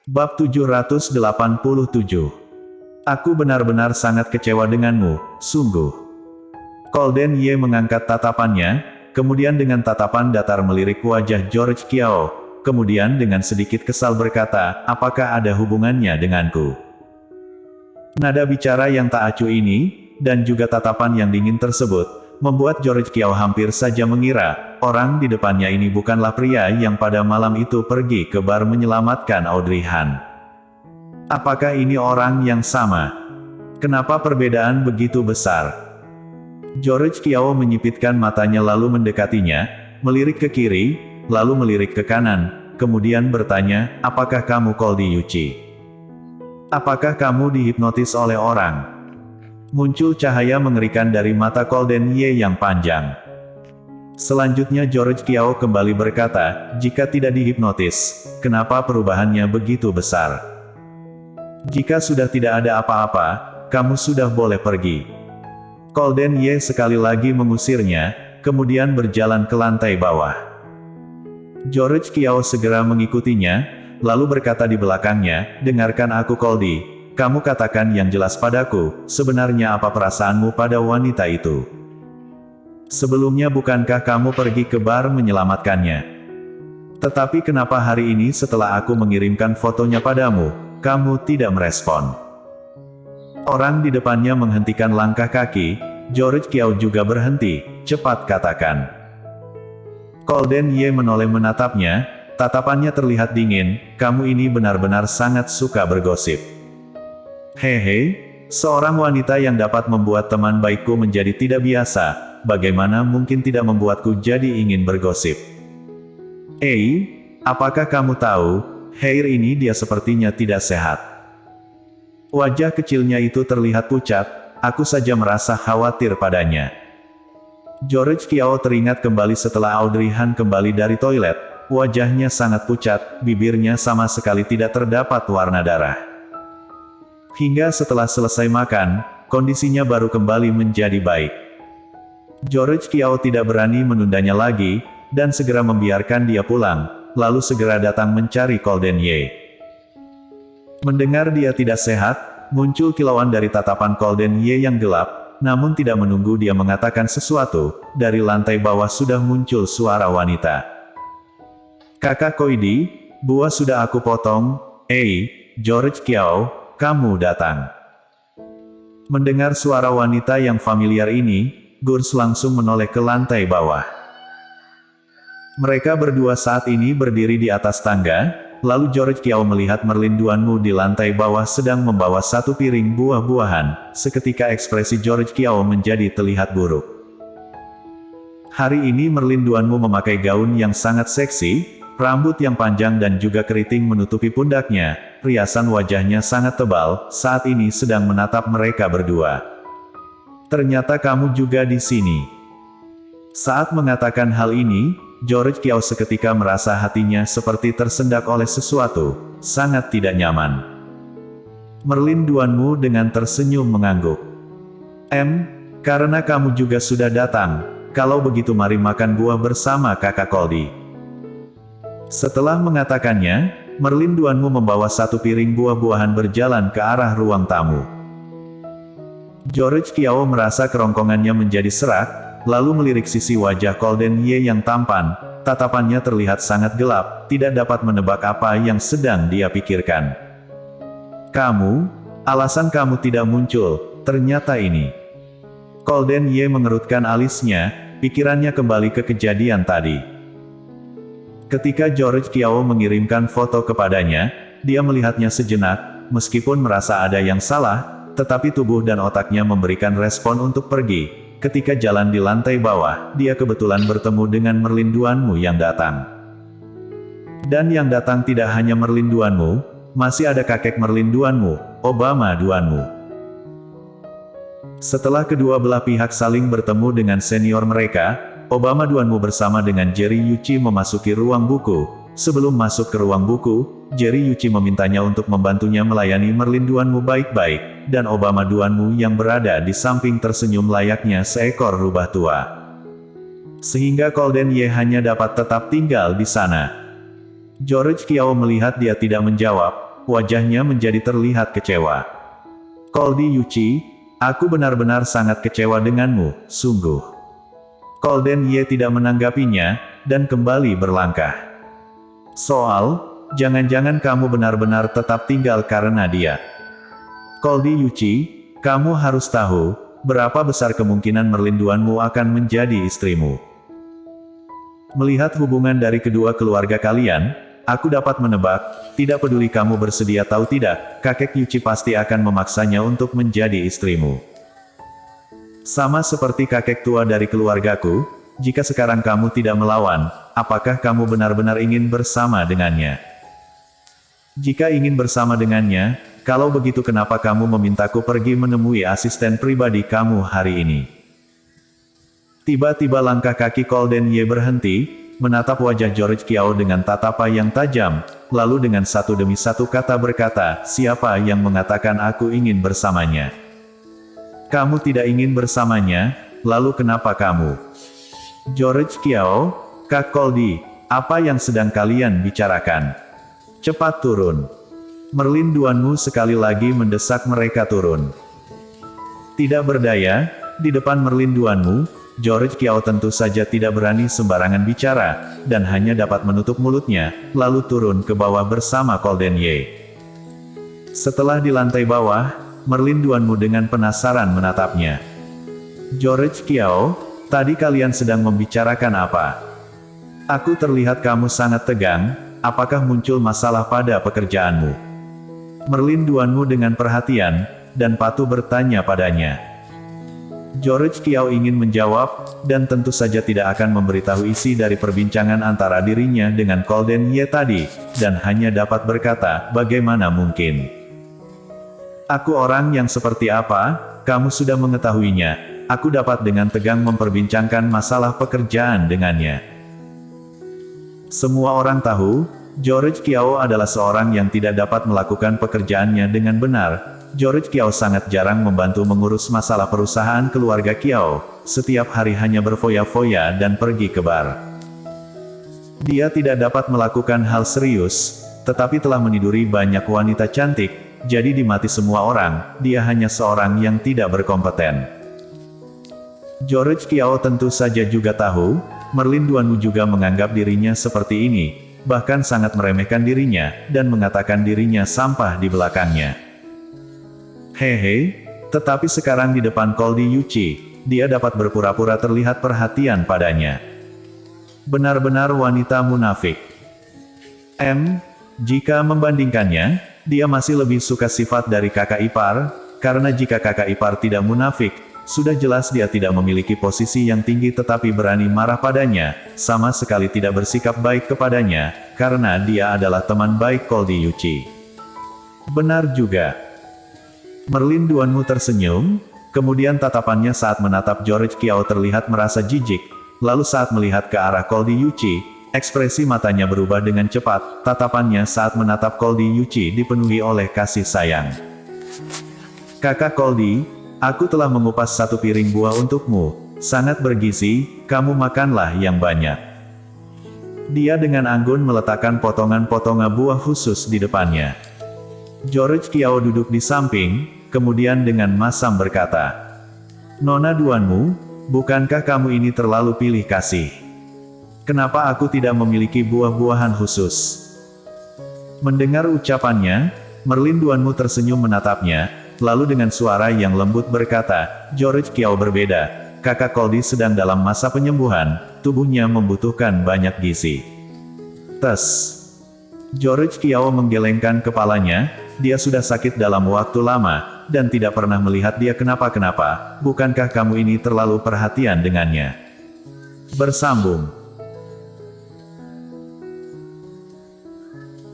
Bab 787. Aku benar-benar sangat kecewa denganmu, sungguh. Golden Ye mengangkat tatapannya, kemudian dengan tatapan datar melirik wajah George Kiao, kemudian dengan sedikit kesal berkata, apakah ada hubungannya denganku? Nada bicara yang tak acuh ini, dan juga tatapan yang dingin tersebut, membuat George Kiao hampir saja mengira, orang di depannya ini bukanlah pria yang pada malam itu pergi ke bar menyelamatkan Audrey Han. Apakah ini orang yang sama? Kenapa perbedaan begitu besar? George Kiao menyipitkan matanya lalu mendekatinya, melirik ke kiri, lalu melirik ke kanan, kemudian bertanya, apakah kamu Goldie Yuchi? Apakah kamu dihipnotis oleh orang? Muncul cahaya mengerikan dari mata Golden Ye yang panjang. Selanjutnya George Kiao kembali berkata, jika tidak dihipnotis, kenapa perubahannya begitu besar? Jika sudah tidak ada apa-apa, kamu sudah boleh pergi. Golden Ye sekali lagi mengusirnya, kemudian berjalan ke lantai bawah. George Kiao segera mengikutinya, lalu berkata di belakangnya, dengarkan aku Goldie, kamu katakan yang jelas padaku, sebenarnya apa perasaanmu pada wanita itu? Sebelumnya bukankah kamu pergi ke bar menyelamatkannya? Tetapi kenapa hari ini setelah aku mengirimkan fotonya padamu, kamu tidak merespon? Orang di depannya menghentikan langkah kaki, George Kiao juga berhenti, cepat katakan. Golden Ye menoleh menatapnya, tatapannya terlihat dingin, kamu ini benar-benar sangat suka bergosip. Hehe, seorang wanita yang dapat membuat teman baikku menjadi tidak biasa, bagaimana mungkin tidak membuatku jadi ingin bergosip? Apakah kamu tahu? Hair ini dia sepertinya tidak sehat. Wajah kecilnya itu terlihat pucat, aku saja merasa khawatir padanya. George Kiao teringat kembali setelah Audrey Han kembali dari toilet, wajahnya sangat pucat, bibirnya sama sekali tidak terdapat warna darah. Hingga setelah selesai makan, kondisinya baru kembali menjadi baik. George Kiao tidak berani menundanya lagi, dan segera membiarkan dia pulang, lalu segera datang mencari Golden Ye. Mendengar dia tidak sehat, muncul kilauan dari tatapan Golden Ye yang gelap, namun tidak menunggu dia mengatakan sesuatu, dari lantai bawah sudah muncul suara wanita. Kakak Koidi, buah sudah aku potong, George Kiao, kamu datang. Mendengar suara wanita yang familiar ini, Gurs langsung menoleh ke lantai bawah. Mereka berdua saat ini berdiri di atas tangga, lalu George Kiao melihat Merlin Duanmu di lantai bawah sedang membawa satu piring buah-buahan, seketika ekspresi George Kiao menjadi terlihat buruk. Hari ini Merlin Duanmu memakai gaun yang sangat seksi, rambut yang panjang dan juga keriting menutupi pundaknya, riasan wajahnya sangat tebal, saat ini sedang menatap mereka berdua. Ternyata kamu juga di sini. Saat mengatakan hal ini, George Kiao seketika merasa hatinya seperti tersendak oleh sesuatu, sangat tidak nyaman. Merlin Duanmu dengan tersenyum mengangguk. Karena kamu juga sudah datang, kalau begitu mari makan buah bersama kakak Goldie. Setelah mengatakannya, Merlin Duanmu membawa satu piring buah-buahan berjalan ke arah ruang tamu. George Kiao merasa kerongkongannya menjadi serak, lalu melirik sisi wajah Golden Ye yang tampan, tatapannya terlihat sangat gelap, tidak dapat menebak apa yang sedang dia pikirkan. Alasan kamu tidak muncul, ternyata ini. Golden Ye mengerutkan alisnya, pikirannya kembali ke kejadian tadi. Ketika George Kiao mengirimkan foto kepadanya, dia melihatnya sejenak, meskipun merasa ada yang salah, tetapi tubuh dan otaknya memberikan respon untuk pergi. Ketika jalan di lantai bawah, dia kebetulan bertemu dengan Merlin Duanmu yang datang. Dan yang datang tidak hanya Merlin Duanmu, masih ada kakek Merlin Duanmu, Obama Duanmu. Setelah kedua belah pihak saling bertemu dengan senior mereka, Obama Duanmu bersama dengan Jerry Yuchi memasuki ruang buku. Sebelum masuk ke ruang buku, Jerry Yuchi memintanya untuk membantunya melayani Merlin Duanmu baik-baik, dan Obama Duanmu yang berada di samping tersenyum layaknya seekor rubah tua. Sehingga Golden Ye hanya dapat tetap tinggal di sana. George Kiao melihat dia tidak menjawab, wajahnya menjadi terlihat kecewa. Koldi Yuchi, aku benar-benar sangat kecewa denganmu, sungguh. Golden Ye tidak menanggapinya, dan kembali berlangkah. Soal, jangan-jangan kamu benar-benar tetap tinggal karena dia. Koldi Yuchi, kamu harus tahu, berapa besar kemungkinan merlinduanmu akan menjadi istrimu. Melihat hubungan dari kedua keluarga kalian, aku dapat menebak, tidak peduli kamu bersedia atau tidak, kakek Yuchi pasti akan memaksanya untuk menjadi istrimu. Sama seperti kakek tua dari keluargaku, jika sekarang kamu tidak melawan, apakah kamu benar-benar ingin bersama dengannya? Jika ingin bersama dengannya, kalau begitu kenapa kamu memintaku pergi menemui asisten pribadi kamu hari ini? Tiba-tiba langkah kaki Golden Ye berhenti, menatap wajah George Kiao dengan tatapan yang tajam, lalu dengan satu demi satu kata berkata, siapa yang mengatakan aku ingin bersamanya? Kamu tidak ingin bersamanya, lalu kenapa kamu? George Kiao, Kak Goldi, apa yang sedang kalian bicarakan? Cepat turun. Merlinduanmu sekali lagi mendesak mereka turun. Tidak berdaya, di depan merlinduanmu, George Kiao tentu saja tidak berani sembarangan bicara, dan hanya dapat menutup mulutnya, lalu turun ke bawah bersama Golden Ye. Setelah di lantai bawah, merlinduanmu dengan penasaran menatapnya. George Kiao, tadi kalian sedang membicarakan apa? Aku terlihat kamu sangat tegang, apakah muncul masalah pada pekerjaanmu? Merlinduanmu dengan perhatian, dan patuh bertanya padanya. George Kiao ingin menjawab, dan tentu saja tidak akan memberitahu isi dari perbincangan antara dirinya dengan Golden Ye tadi, dan hanya dapat berkata, bagaimana mungkin? Aku orang yang seperti apa, kamu sudah mengetahuinya, aku dapat dengan tegang memperbincangkan masalah pekerjaan dengannya. Semua orang tahu, George Kiao adalah seorang yang tidak dapat melakukan pekerjaannya dengan benar. George Kiao sangat jarang membantu mengurus masalah perusahaan keluarga Kiao, setiap hari hanya berfoya-foya dan pergi ke bar. Dia tidak dapat melakukan hal serius, tetapi telah meniduri banyak wanita cantik, jadi di mati semua orang, dia hanya seorang yang tidak berkompeten. George Kiao tentu saja juga tahu, merlinduanmu juga menganggap dirinya seperti ini, bahkan sangat meremehkan dirinya, dan mengatakan dirinya sampah di belakangnya. Hehe, tetapi sekarang di depan Goldi Yuchi, dia dapat berpura-pura terlihat perhatian padanya. Benar-benar wanita munafik. Jika membandingkannya, dia masih lebih suka sifat dari kakak ipar, karena jika kakak ipar tidak munafik, sudah jelas dia tidak memiliki posisi yang tinggi tetapi berani marah padanya, sama sekali tidak bersikap baik kepadanya, karena dia adalah teman baik Goldi Yuchi. Benar juga. Merlinduanmu tersenyum, kemudian tatapannya saat menatap George Kiao terlihat merasa jijik, lalu saat melihat ke arah Goldi Yuchi, ekspresi matanya berubah dengan cepat, tatapannya saat menatap Goldi Yuchi dipenuhi oleh kasih sayang. Kakak Goldi, aku telah mengupas satu piring buah untukmu, sangat bergizi, kamu makanlah yang banyak. Dia dengan anggun meletakkan potongan-potongan buah khusus di depannya. George Kiao duduk di samping, kemudian dengan masam berkata, Nona Duanmu, bukankah kamu ini terlalu pilih kasih? Kenapa aku tidak memiliki buah-buahan khusus? Mendengar ucapannya, merlinduanmu tersenyum menatapnya, lalu dengan suara yang lembut berkata, George Kiao berbeda, kakak Goldi sedang dalam masa penyembuhan, tubuhnya membutuhkan banyak gizi. Tes. George Kiao menggelengkan kepalanya, dia sudah sakit dalam waktu lama, dan tidak pernah melihat dia kenapa-kenapa, bukankah kamu ini terlalu perhatian dengannya? Bersambung.